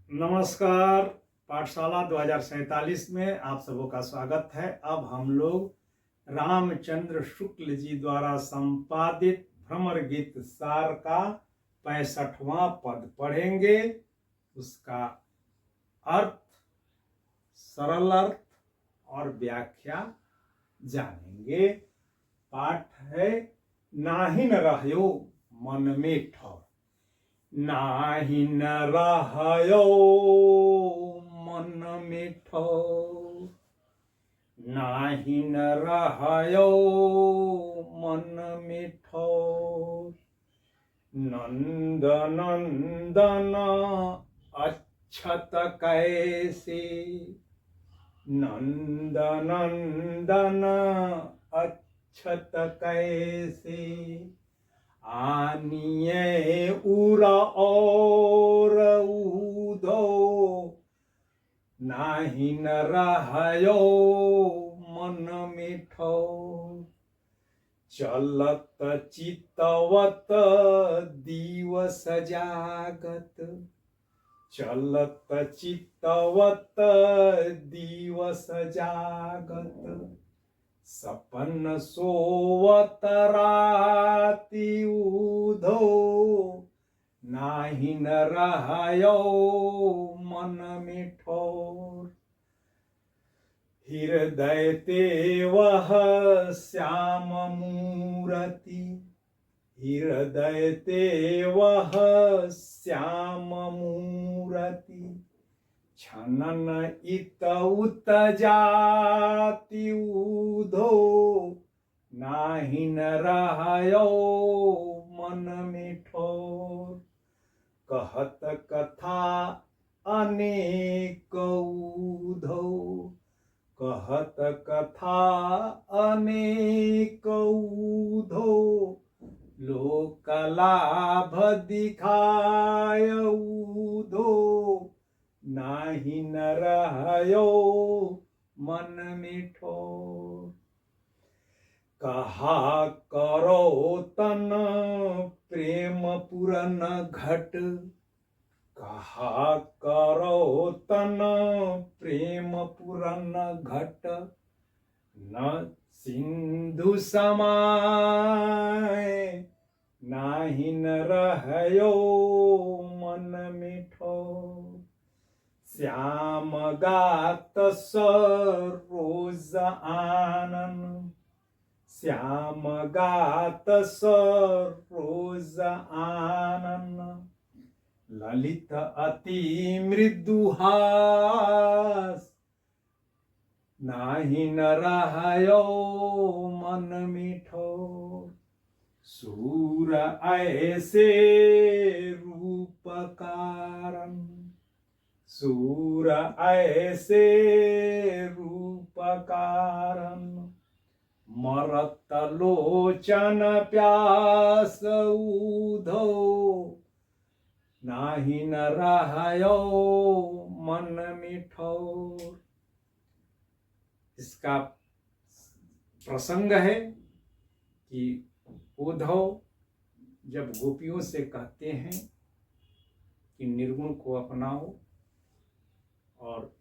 नमस्कार। पाठशाला 2047 में आप सबों का स्वागत है। अब हम लोग रामचंद्र शुक्ल जी द्वारा संपादित भ्रमर गीत सार का 65वां पद पढ़ेंगे। उसका अर्थ, सरल अर्थ और व्याख्या जानेंगे। पाठ है, नाहिन रहयो मन में ठौर। नाहिन रहयो मन में ठौर, नाहिन रहयो मन में ठौर। नंद नंदन अच्छत कैसे, नंद नंदन अच्छत कैसे। आनिए उरा और उधो, नाहिन रहयो मन में ठौर। चलत चितवत दिवस जागत, चलत चितवत दिवस जागत। सपन सोवत राति उधो, नाहिन रहयो मन में ठौर। हृदय ते वह श्याम मूरति, हृदय ते वह श्याम मूरति। छनन इत उत जाति उधो, नाहिन रहयो मन में ठौर। कहत कथा अनेक उधो, कहत कथा अनेक उधो। लोक लाभ दिखाय उधो, नाहिन रहयो मन में ठौर। कहा करो तन प्रेम पूरन घट, कहा करो तन प्रेम पूरन घट। न सिंधु समाय, नाहिन रहयो मन में ठौर। श्याम गात सरोज आनन, श्याम गात सरोज आनन। ललित अति मृदुहास, नाहिन रहयो मन में ठौर। सूर ऐसे रूप कारण, सूर ऐसे रूप कारण। मरत लोचन प्यास उधो, नाहिन रहयो मन में ठौर। इसका प्रसंग है कि उद्धव जब गोपियों से कहते हैं कि निर्गुण को अपनाओ और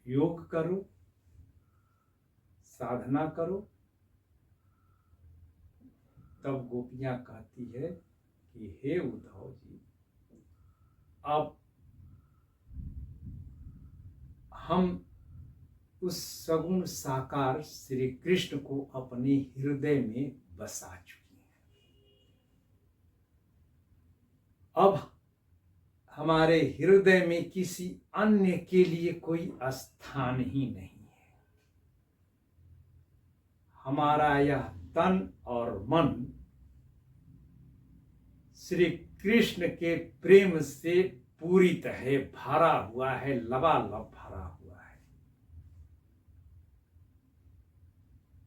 योग करो, साधना करो, तब गोपियां कहती है कि हे उद्धव जी, अब हम उस सगुण साकार श्री कृष्ण को अपने हृदय में बसा चुकी हैं। अब हमारे हृदय में किसी अन्य के लिए कोई स्थान ही नहीं है। हमारा यह तन और मन श्री कृष्ण के प्रेम से पूरित है, भरा हुआ है, लबालब भरा हुआ है।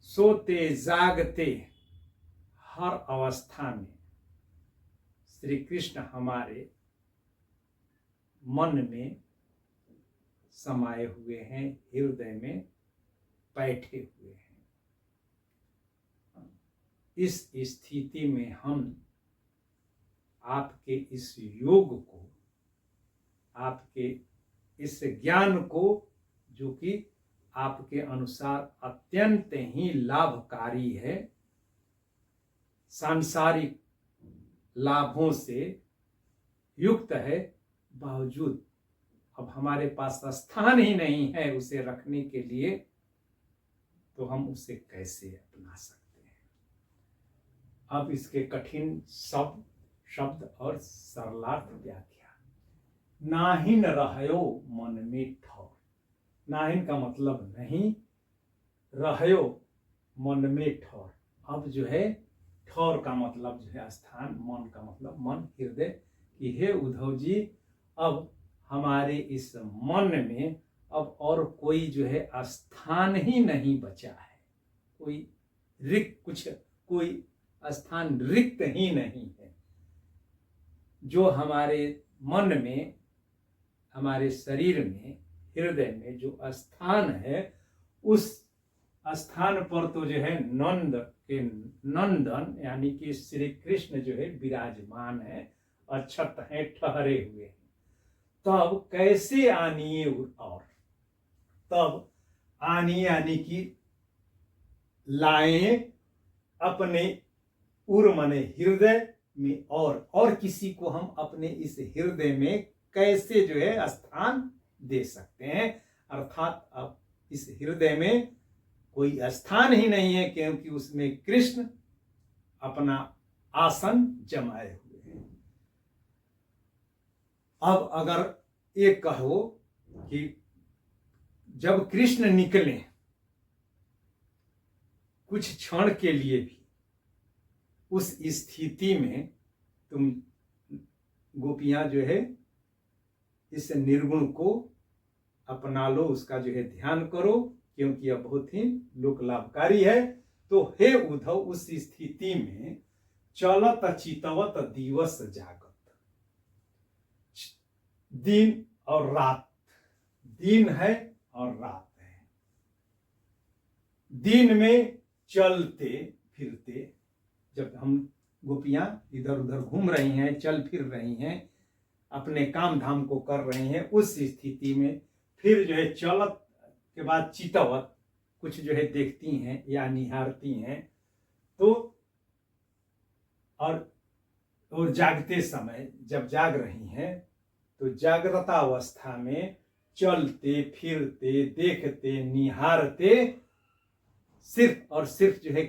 सोते जागते हर अवस्था में श्री कृष्ण हमारे मन में समाये हुए हैं, हृदय में बैठे हुए हैं। इस स्थिति में हम आपके इस योग को आपके इस ज्ञान को, जो कि आपके अनुसार अत्यंत ही लाभकारी है, सांसारिक लाभों से युक्त है, बावजूद अब हमारे पास स्थान ही नहीं है उसे रखने के लिए, तो हम उसे कैसे अपना सकते हैं। अब इसके कठिन शब्द और सरलार्थ व्याख्या। नाहिन रहयो मन में ठौर। नाहिन का मतलब नहीं, रहयो मन में ठौर। अब जो है ठौर का मतलब जो है स्थान, मन का मतलब मन, हृदय, कि हे उद्धव जी, अब हमारे इस मन में अब और कोई जो है स्थान ही नहीं बचा है, कोई स्थान रिक्त ही नहीं है। जो हमारे मन में, हमारे शरीर में, हृदय में जो स्थान है, उस स्थान पर तो जो है नंदन यानी कि श्री कृष्ण जो है विराजमान है, अक्षत है, ठहरे हुए हैं। तब कैसे आनिए, और तब आनिए यानी कि लाएं अपने उर मने हृदय में, और किसी को हम अपने इस हृदय में कैसे जो है स्थान दे सकते हैं। अर्थात अब इस हृदय में कोई स्थान ही नहीं है, क्योंकि उसमें कृष्ण अपना आसन जमाए हुए हैं। अब अगर ये कहो कि जब कृष्ण निकले कुछ क्षण के लिए भी, उस स्थिति में तुम गोपियां जो है इस निर्गुण को अपना लो, उसका जो है ध्यान करो, क्योंकि यह बहुत ही लोक लाभकारी है। तो हे उद्धव, उस स्थिति में चलत चितवत दिवस जागत, दिन और रात, दिन है और रात है। दिन में चलते फिरते, जब हम गोपियां इधर उधर घूम रही हैं, चल फिर रही हैं, अपने काम धाम को कर रही हैं, उस स्थिति में फिर जो है चलत के बाद चितवत, कुछ जो है देखती हैं या निहारती हैं, तो और जागते समय जब जाग रही हैं, तो जागृतावस्था में चलते फिरते देखते निहारते सिर्फ और सिर्फ जो है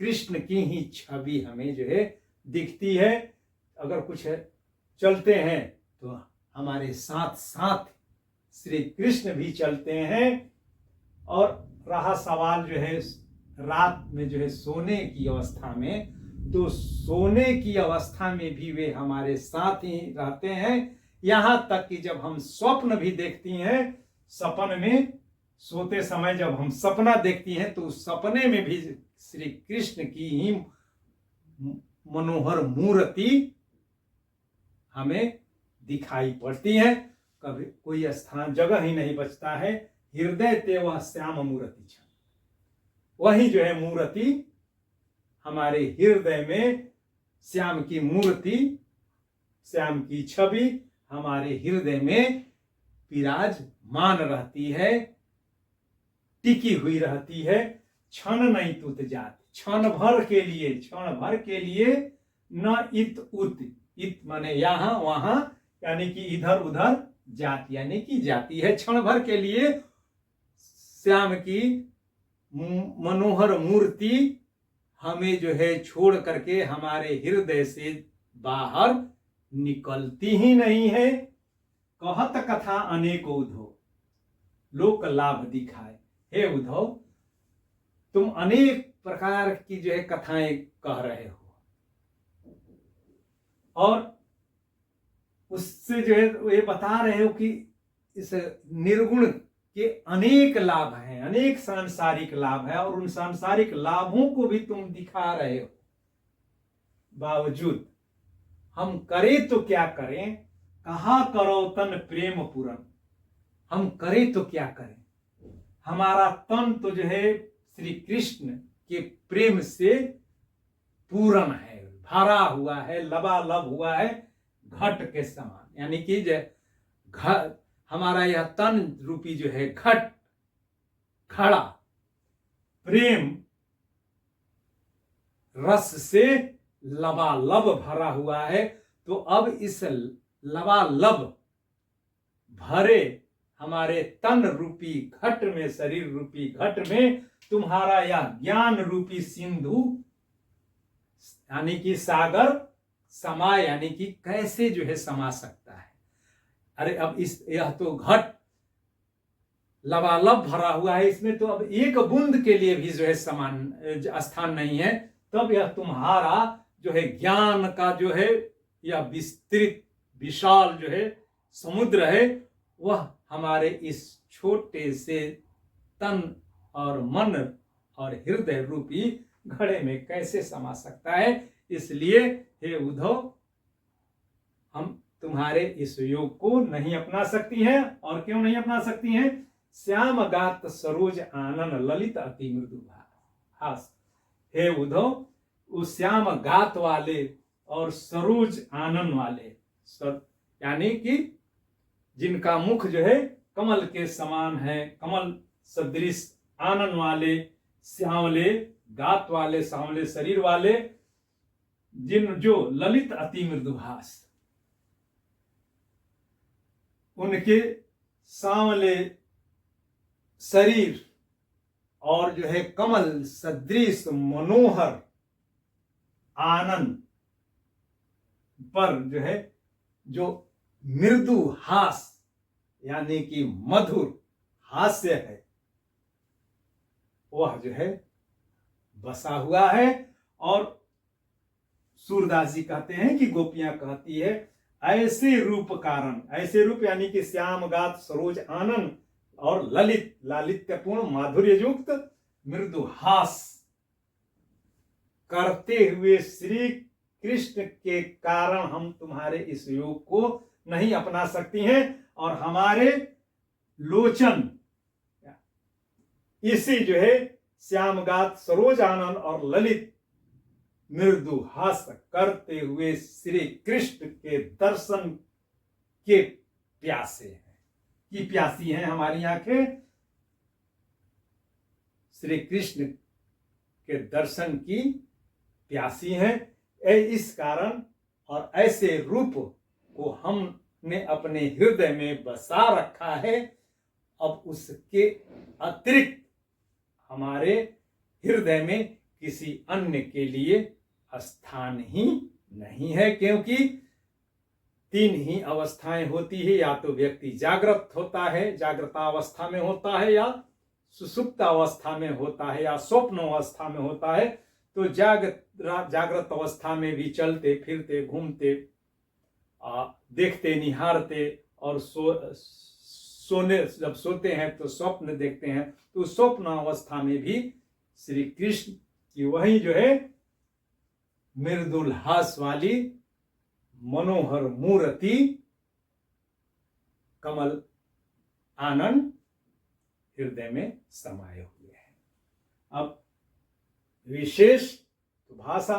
कृष्ण की ही छवि हमें जो है दिखती है। अगर कुछ है चलते हैं तो हमारे साथ साथ श्री कृष्ण भी चलते हैं। और रहा सवाल जो है रात में जो है सोने की अवस्था में, तो सोने की अवस्था में भी वे हमारे साथ ही रहते हैं। यहां तक कि जब हम स्वप्न भी देखती हैं, सपन में सोते समय जब हम सपना देखती हैं, तो उस सपने में भी श्री कृष्ण की ही मनोहर मूर्ति हमें दिखाई पड़ती है। कभी कोई स्थान जगह ही नहीं बचता है। हृदय ते वह श्याम मूर्ति छन, वही जो है मूर्ति हमारे हृदय में, श्याम की मूर्ति, श्याम की छवि हमारे हृदय में विराजमान रहती है, टिकी हुई रहती है। क्षण नहीं तुत जात, क्षण भर के लिए न इत उत, इत माने यहां वहां, यानी कि इधर उधर, जात यानी कि जाती है। क्षण भर के लिए श्याम की मनोहर मूर्ति हमें जो है छोड़ करके हमारे हृदय से बाहर निकलती ही नहीं है। कहत कथा अनेक उद्धव, लोक लाभ दिखाए। हे उद्धव, तुम अनेक प्रकार की जो है कथाएं कह रहे हो, और उससे जो है ये बता रहे हो कि इस निर्गुण के अनेक लाभ हैं, अनेक सांसारिक लाभ है, और उन सांसारिक लाभों को भी तुम दिखा रहे हो। बावजूद हम करें तो क्या करें, कहा करो तन प्रेम पूरन, हम करें तो क्या करें। हमारा तन तो जो है श्री कृष्ण के प्रेम से पूर्ण है, भरा हुआ है, लबालब हुआ है घट के समान, यानी कि घट, हमारा यह तन रूपी जो है घट, घड़ा प्रेम रस से लबालब भरा हुआ है। तो अब इस लबालब भरे हमारे तन रूपी घट में, शरीर रूपी घट में तुम्हारा यह ज्ञान रूपी सिंधु यानी कि सागर समा, यानी कि कैसे जो है समा सकता है। अरे अब इस, यह तो घट लबालब भरा हुआ है, इसमें तो अब एक बूंद के लिए भी जो है समान स्थान नहीं है। तब यह तुम्हारा जो है ज्ञान का जो है यह विस्तृत विशाल जो है समुद्र है, वह हमारे इस छोटे से तन और मन और हृदय रूपी घड़े में कैसे समा सकता है। इसलिए हे उद्धव, हम तुम्हारे इस योग को नहीं अपना सकती हैं। और क्यों नहीं अपना सकती हैं? श्याम गात सरोज आनन ललित अति मृदु हास। हे उद्धव, उस श्याम गात वाले और सरोज आनन वाले, यानी कि जिनका मुख जो है कमल के समान है, कमल सदृश, आनन वाले, श्यामले गात वाले, सांवले शरीर वाले, जिन जो ललित अति मृदुभास, उनके सांवले शरीर और जो है कमल सदृश मनोहर आनंद पर जो है जो मृदु हास यानी कि मधुर हास्य है, वह जो है बसा हुआ है। और सूरदास जी कहते हैं कि गोपियां कहती है, ऐसे रूप कारण, ऐसे रूप यानी कि श्याम गात सरोज आनंद और ललित, लालित्यपूर्ण माधुर्य युक्त मृदु हास करते हुए श्री कृष्ण के कारण हम तुम्हारे इस योग को नहीं अपना सकती हैं। और हमारे लोचन इसी जो है श्यामगात सरोज आनंद और ललित मृदु हास करते हुए श्री कृष्ण के दर्शन के प्यासे हैं, की प्यासी हैं हमारी आंखें, श्री कृष्ण के दर्शन की प्यासी हैं। इस कारण और ऐसे रूप को हमने अपने हृदय में बसा रखा है। अब उसके अतिरिक्त हमारे हृदय में किसी अन्य के लिए स्थान ही नहीं है, क्योंकि तीन ही अवस्थाएं होती है, या तो व्यक्ति जागृत होता है, जागृतावस्था में होता है, या सुसुप्त अवस्था में होता है, या स्वप्न अवस्था में होता है। तो जागृत अवस्था में भी चलते फिरते घूमते देखते निहारते और सोने जब सोते हैं तो स्वप्न देखते हैं। तो स्वप्न अवस्था में भी श्री कृष्ण की वही जो है मृदुल हास वाली मनोहर मूर्ति कमल आनंद हृदय में समाये हुए हैं। अब विशेष तो भाषा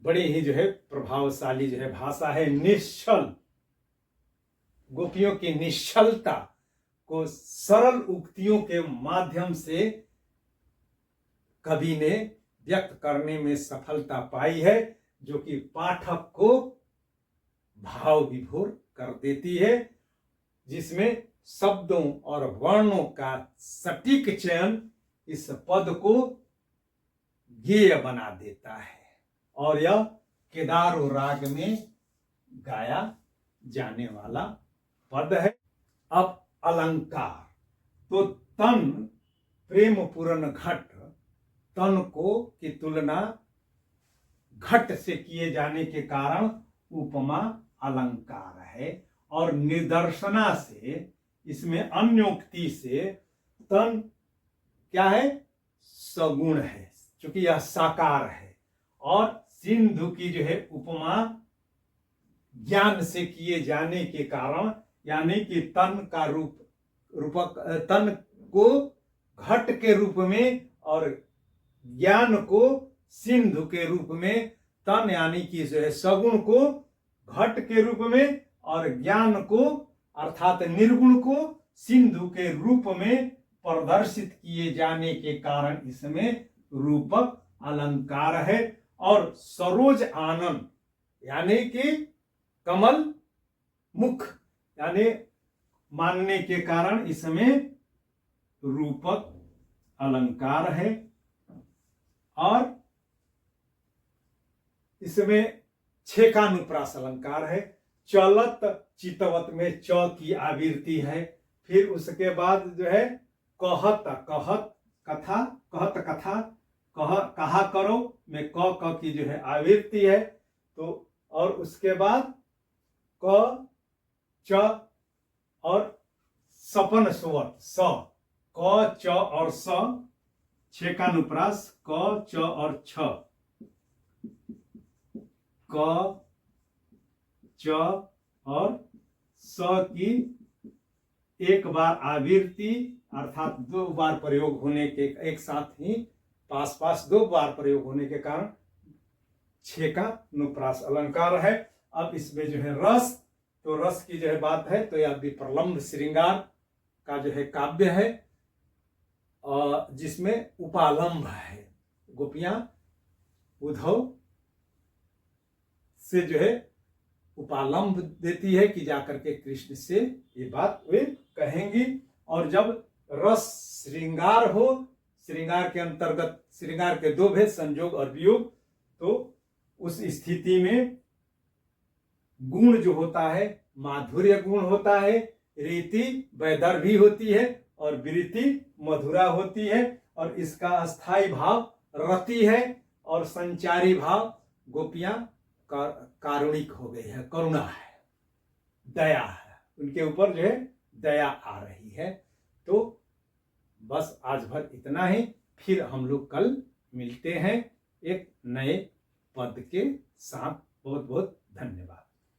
बड़ी ही जो है प्रभावशाली जो है भाषा है। निश्चल, गोपियों की निश्चलता को सरल उक्तियों के माध्यम से कवि ने व्यक्त करने में सफलता पाई है, जो कि पाठक को भाव विभोर कर देती है, जिसमें शब्दों और वर्णों का सटीक चयन इस पद को गेय बना देता है। और यह केदारो राग में गाया जाने वाला पद है। अब अलंकार, तो तन प्रेम पूर्ण घट, तन को की तुलना घट से किए जाने के कारण उपमा अलंकार है। और निदर्शना से, इसमें अन्योक्ति से तन क्या है? सगुण है, क्योंकि यह साकार है। और सिंधु की जो है उपमा ज्ञान से किए जाने के कारण, यानी कि तन का रूपक, तन को घट के रूप में और ज्ञान को सिंधु के रूप में, तन यानी कि जो है सगुण को घट के रूप में और ज्ञान को अर्थात निर्गुण को सिंधु के रूप में प्रदर्शित किए जाने के कारण इसमें रूपक अलंकार है। और सरोज आनंद यानी कि कमल मुख यानी मानने के कारण इसमें रूपक अलंकार है। और इसमें छेकानुप्रास अलंकार है। चलत चितवत में च की आवृत्ति है। फिर उसके बाद जो है कहत कहत कथा कहत कथा कहा करो में क की जो है आवृत्ति है। तो और उसके बाद क च और सपन स्वर स क च और स छेकानुप्रास क च और छ क च और स की एक बार आवृत्ति अर्थात दो बार प्रयोग होने के एक साथ ही पास पास दो बार प्रयोग होने के कारण छेकानुप्रास अलंकार है। अब इसमें जो है रस, तो रस की जो है बात है तो यह विप्रलंब श्रृंगार का जो है काव्य है जिसमें उपालंब है। गोपियां उद्धव से जो है उपालंब देती है कि जाकर के कृष्ण से ये बात वे कहेंगी। और जब रस श्रृंगार हो, श्रृंगार के अंतर्गत श्रृंगार के दो भेद संयोग और वियोग, तो उस स्थिति में गुण जो होता है माधुर्य गुण होता है, रीति वैदर्भी होती है और वृत्ति मधुरा होती है। और इसका अस्थाई भाव रति है और संचारी भाव गोपियां कारुणिक हो गई है, करुणा है, दया है, उनके ऊपर जो है दया आ रही है। तो बस आज भर इतना ही, फिर हम लोग कल मिलते हैं एक नए पद के साथ। बहुत बहुत धन्यवाद।